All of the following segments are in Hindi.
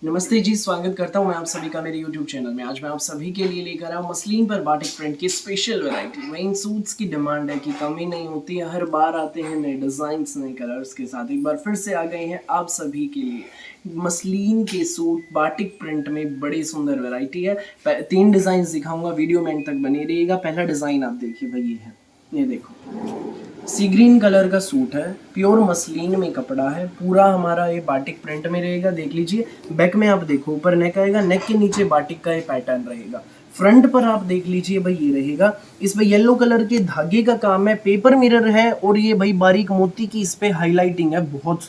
नमस्ते जी, स्वागत करता हूँ मैं आप सभी का मेरे YouTube चैनल में। आज मैं आप सभी के लिए लेकर आया हूँ मसलिन पर बाटिक प्रिंट की स्पेशल वैरायटी। वही इन सूट्स की डिमांड है कि कमी नहीं होती है, हर बार आते हैं नए डिज़ाइंस नए कलर्स के साथ। एक बार फिर से आ गए हैं आप सभी के लिए मसलिन के सूट बाटिक प्रिंट में बड़ी सुंदर वैरायटी है। 3 डिज़ाइन दिखाऊंगा, वीडियो में एंड तक बने रहिएगा। पहला डिज़ाइन आप देखिए भाई, ये है, ये देखो सी ग्रीन कलर का सूट है, प्योर मसलिन में कपड़ा है, पूरा हमारा ये बाटिक प्रिंट में रहेगा। देख लीजिए बैक में आप देखो, ऊपर नेक आएगा, नेक के नीचे बाटिक का ये पैटर्न रहेगा। फ्रंट पर आप देख लीजिए भाई, ये रहेगा, इसमें येलो कलर के धागे का काम है, पेपर मिरर है और ये भाई बारीक मोती की इस पे हाईलाइटिंग है, बहुत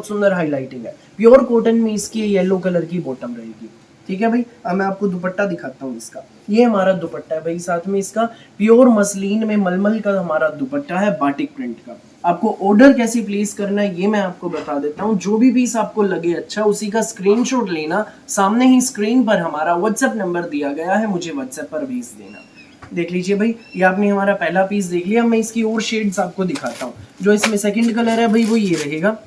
सुंदर हाईलाइटिंग है। प्योर कॉटन में इसकी येलो कलर की बॉटम रहेगी। ठीक है भाई, अब मैं आपको दुपट्टा दिखाता हूँ इसका। ये हमारा दुपट्टा है भाई, साथ में इसका प्योर मसलिन में मलमल का हमारा दुपट्टा है बाटिक प्रिंट का। आपको ऑर्डर कैसे प्लेस करना है ये मैं आपको बता देता हूँ। जो भी पीस आपको लगे अच्छा, उसी का स्क्रीनशॉट लेना, सामने ही स्क्रीन पर हमारा व्हाट्सएप नंबर दिया गया है, मुझे व्हाट्सएप पर भेज देना। देख लीजिए भाई, ये आपने हमारा पहला पीस देख लिया। मैं इसकी और शेड्स आपको दिखाता हूँ। जो इसमें सेकंड कलर है भाई, वो ये रहेगा,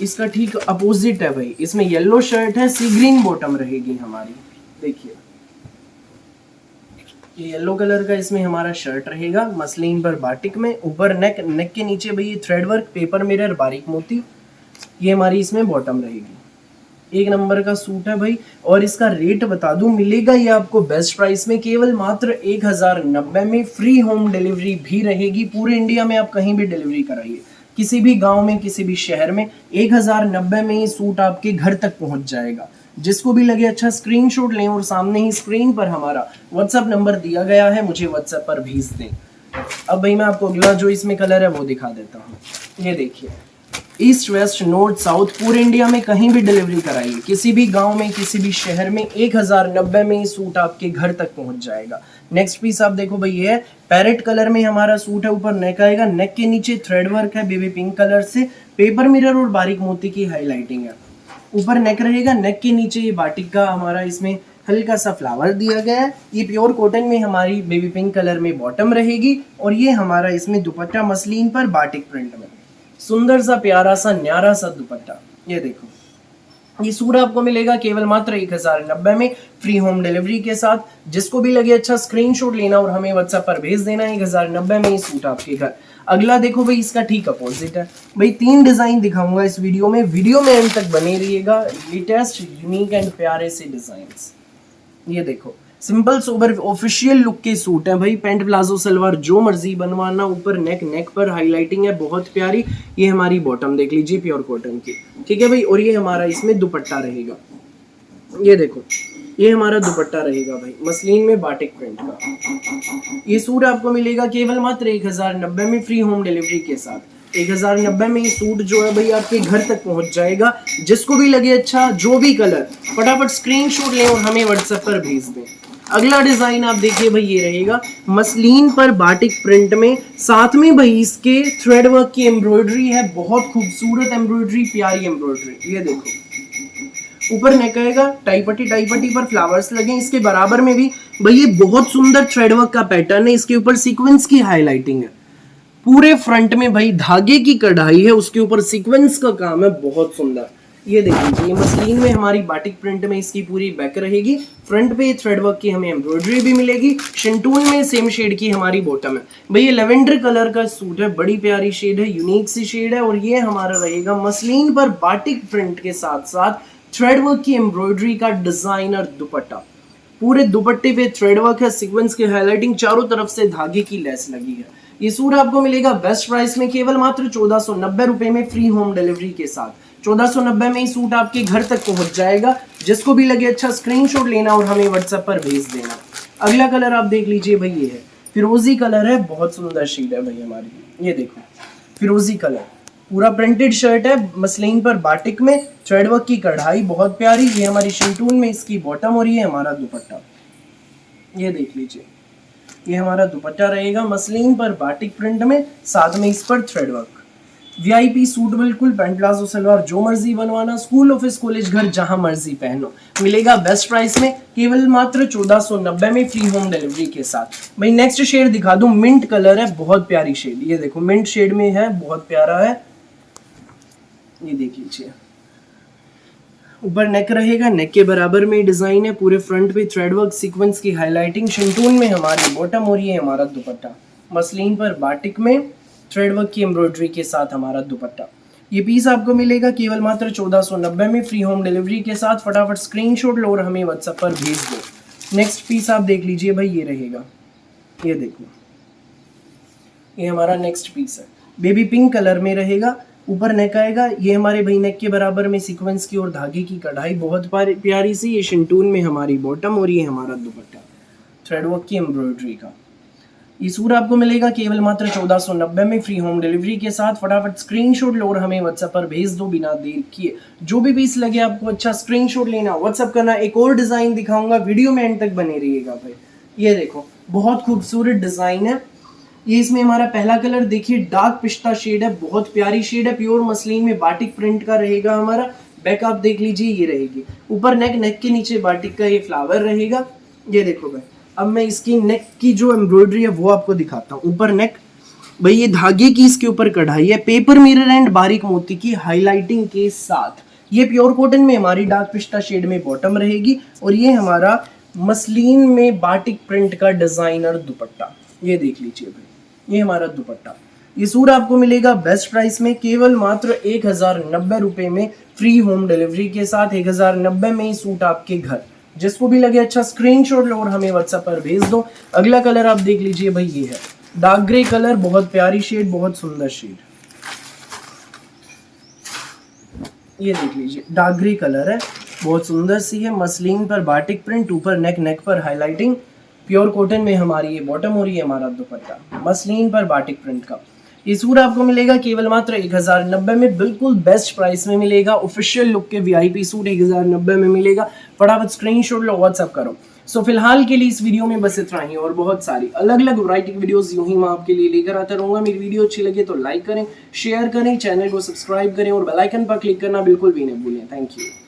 इसका ठीक अपोजिट है भाई। इसमें येलो शर्ट है, सी ग्रीन बॉटम रहेगी हमारी। देखिए ये येलो कलर का इसमें हमारा शर्ट रहेगा मसलिन पर बाटिक में। ऊपर नेक, नेक के नीचे भाई ये थ्रेड वर्क, पेपर मिरर, बारीक मोती, ये हमारी इसमें बॉटम रहेगी। एक नंबर का सूट है भाई। और इसका रेट बता दूं, मिलेगा ये आपको बेस्ट प्राइस में, केवल मात्र 1090 में। फ्री होम डिलीवरी भी रहेगी, पूरे इंडिया में आप कहीं भी डिलीवरी कराइए, किसी भी गांव में, किसी भी शहर में, 1090 में ये सूट आपके घर तक पहुंच जाएगा। जिसको भी लगे अच्छा, स्क्रीनशॉट लें और सामने ही स्क्रीन पर हमारा व्हाट्सएप नंबर दिया गया है, मुझे व्हाट्सएप पर भेज दें। अब भाई मैं आपको अगला जो इसमें कलर है वो दिखा देता हूँ। ये देखिए, ईस्ट वेस्ट नॉर्थ साउथ पूरे इंडिया में कहीं भी डिलीवरी कराइए, किसी भी गांव में, किसी भी शहर में, 1090 में ये सूट आपके घर तक पहुंच जाएगा। नेक्स्ट पीस आप देखो भाई, ये है पैरेट कलर में हमारा सूट है। ऊपर नेक आएगा, नेक के नीचे थ्रेड वर्क है बेबी पिंक कलर से, पेपर मिरर और बारीक मोती की हाईलाइटिंग है। ऊपर नेक रहेगा, नेक के नीचे ये बाटिक का हमारा इसमें हल्का सा फ्लावर दिया गया है। ये प्योर कॉटन में हमारी बेबी पिंक कलर में बॉटम रहेगी और ये हमारा इसमें दुपट्टा मसलिन पर बाटिक प्रिंट में, सुंदर सा प्यारा सा न्यारा सा दुपट्टा। ये देखो, ये सूट आपको मिलेगा केवल मात्र 1090 में, फ्री होम डिलीवरी के साथ। जिसको भी लगे अच्छा, स्क्रीनशॉट लेना और हमें व्हाट्सएप पर भेज देना। 1090 में ये सूट आपके घर। अगला देखो भाई, इसका ठीक अपोजिट है भाई। 3 डिजाइन दिखाऊंगा इस वीडियो में, वीडियो में एंड तक बने रहिएगा। लेटेस्ट यूनिक एंड प्यारे से डिजाइंस। ये देखो, सिंपल सोबर ऑफिशियल लुक के सूट है भाई। पैंट प्लाजो सलवार जो मर्जी बनवाना। ऊपर नेक, नेक पर हाईलाइटिंग है बहुत प्यारी। ये हमारी बॉटम देख लीजिए, प्योर कॉटन की। ठीक है भाई, और ये हमारा इसमें दुपट्टा रहेगा। ये देखो, ये हमारा दुपट्टा रहेगा भाई मसलिन में बाटिक प्रिंट का। ये सूट आपको मिलेगा केवल मात्र 1090 में, फ्री होम डिलीवरी के साथ। 1090 में ये सूट जो है भाई आपके घर तक पहुंच जाएगा। जिसको भी लगे अच्छा, जो भी कलर, फटाफट स्क्रीनशॉट लें और हमें व्हाट्सएप पर भेज दें। अगला डिजाइन आप देखिए भाई, ये रहेगा मसलिन पर बाटिक प्रिंट में, साथ में भाई इसके थ्रेड वर्क की एम्ब्रॉयडरी है, बहुत खूबसूरत एम्ब्रॉयडरी, प्यारी एम्ब्रॉयडरी। ये देखो, ऊपर नेक आएगा, टाई पट्टी पर फ्लावर्स लगे। इसके बराबर में भी भाई ये बहुत सुंदर थ्रेड वर्क का पैटर्न है। इसके ऊपर सीक्वेंस की हाईलाइटिंग है। पूरे फ्रंट में भाई धागे की कढ़ाई है, उसके ऊपर सीक्वेंस का काम है, बहुत सुंदर। ये देख लीजिए, मसलिन में हमारी बाटिक प्रिंट में इसकी पूरी बैक रहेगी। फ्रंट पे थ्रेड वर्क की हमें एम्ब्रॉयडरी भी मिलेगी। शिंटून में सेम शेड की हमारी बॉटम है भाई। ये लेवेंडर कलर का सूट है, बड़ी प्यारी शेड है, यूनिक सी शेड है। और ये हमारा रहेगा मसलिन पर बाटिक प्रिंट के साथ साथ थ्रेड वर्क की एम्ब्रॉयडरी का डिजाइनर दुपट्टा। पूरे दुपट्टे पे थ्रेड वर्क है, सीक्वेंस की हाईलाइटिंग, चारों तरफ से धागे की लेस लगी है। ये सूट आपको मिलेगा बेस्ट प्राइस में, केवल मात्र 1490 रुपए में, फ्री होम डिलीवरी के साथ। 1490 में ये सूट आपके घर तक पहुंच जाएगा। जिसको भी लगे अच्छा, स्क्रीनशॉट लेना और हमें व्हाट्सएप पर भेज देना। अगला कलर आप देख लीजिए भाई, ये है फिरोजी कलर है, बहुत सुंदर शेड है भाई हमारी। ये देखो, फिरोजी कलर, पूरा प्रिंटेड शर्ट है मसलिन पर बाटिक में, थ्रेड वर्क की कढ़ाई बहुत प्यारी। ये हमारी शिंटून में इसकी बॉटम और ये हमारा दुपट्टा। ये देख लीजिए, ये हमारा दुपट्टा रहेगा मसलिन पर बाटिक प्रिंट में, साथ में इस पर थ्रेड वर्क। वीआईपी सूट बिल्कुल, पैंट प्लाजो सलवार जो मर्जी बनवाना, स्कूल ऑफिस कॉलेज घर जहां मर्जी पहनो, मिलेगा बेस्ट प्राइस में, केवल मात्र 1490 में, फ्री होम डिलीवरी के साथ। भाई नेक्स्ट शेड दिखा दूं, मिंट कलर है, बहुत प्यारी शेड। ये देखो, मिंट शेड में है, बहुत प्यारा है। ये देख लीजिए, ऊपर नेक रहेगा, नेक के बराबर में डिजाइन है, पूरे फ्रंट पे थ्रेड वर्क सीक्वेंस की हाईलाइटिंग, शिंटून में हमारी बॉटम और ये हमारा दुपट्टा, मसलिन पर बाटिक में थ्रेड वर्क की एम्ब्रॉयडरी के साथ हमारा दुपट्टा। ये पीस आपको मिलेगा केवल मात्र 1490 में, फ्री होम डिलीवरी के साथ। फटाफट स्क्रीनशॉट लो और हमें व्हाट्सएप पर भेज दो। नेक्स्ट पीस आप देख लीजिए भाई, ये रहेगा, ये देखो, ये हमारा नेक्स्ट पीस है, बेबी पिंक कलर में रहेगा, ऊपर नेक आएगा, ये हमारे भाई नेक के बराबर में सीक्वेंस की और धागे की कढ़ाई बहुत प्यारी सी, ये शिंटून में हमारी बॉटम और ये हमारा दुपट्टा थ्रेड वर्क की एम्ब्रॉयडरी का। ये सूट आपको मिलेगा केवल मात्र 1490 में, फ्री होम डिलीवरी के साथ। फटाफट स्क्रीनशॉट लो और हमें व्हाट्सएप पर भेज दो बिना देर किए। जो भी पीस लगे आपको अच्छा, स्क्रीनशॉट लेना, व्हाट्सएप करना। एक और डिजाइन दिखाऊंगा, वीडियो में एंड तक बने रहिएगा भाई। ये देखो, बहुत खूबसूरत डिजाइन है ये। इसमें हमारा पहला कलर देखिए, डार्क पिस्ता शेड है, बहुत प्यारी शेड है, प्योर मसलिन में बाटिक प्रिंट का रहेगा हमारा। बैक आप देख लीजिए, ये रहेगी, ऊपर नेक, नेक के नीचे बाटिक का ये फ्लावर रहेगा। ये देखो भाई, अब मैं इसकी नेक की जो एम्ब्रॉयडरी है वो आपको दिखाता हूँ। ऊपर नेक भाई, ये धागे की इसके ऊपर कढ़ाई है, पेपर मिरर एंड बारीक मोती की हाईलाइटिंग के साथ। ये प्योर कॉटन में हमारी डार्क पिस्ता शेड में बॉटम रहेगी और ये हमारा मसलिन में बाटिक प्रिंट का डिजाइनर दुपट्टा। ये देख लीजिए भाई, ये हमारा दुपट्टा। ये सूट आपको मिलेगा बेस्ट प्राइस में, केवल मात्र 1090 रुपए में, फ्री होम डिलीवरी के साथ। 1090 में ही सूट आपके घर। जिसको भी लगे अच्छा, स्क्रीनशॉट लो और हमें व्हाट्सएप पर भेज दो। अगला कलर आप देख लीजिए भाई, ये है डार्क ग्रे कलर, बहुत प्यारी शेड, बहुत सुंदर शेड। ये देख लीजिए, डार्क ग्रे कलर है, बहुत सुंदर सी है, मसलिन पर बाटिक प्रिंट, ऊपर नेक, नेक पर हाईलाइटिंग, प्योर कॉटन में हमारी ये बॉटम और ये हमारा दुपट्टा, मसलिन पर बाटिक प्रिंट का। ये सूट आपको मिलेगा केवल मात्र 1090 में, बिल्कुल बेस्ट प्राइस में मिलेगा। ऑफिशियल लुक के वीआईपी सूट 1090 में मिलेगा। फटाफट स्क्रीनशॉट लो, व्हाट्सएप करो। सो फिलहाल के लिए इस वीडियो में बस इतना ही, और बहुत सारी अलग अलग वैरायटी की वीडियोस यूं ही मैं आपके लिए लेकर आता रहूंगा। मेरी वीडियो अच्छी लगे तो लाइक करें, शेयर करें, चैनल को सब्सक्राइब करें और बेल आइकन पर क्लिक करना बिल्कुल भी नहीं भूलें। Thank you.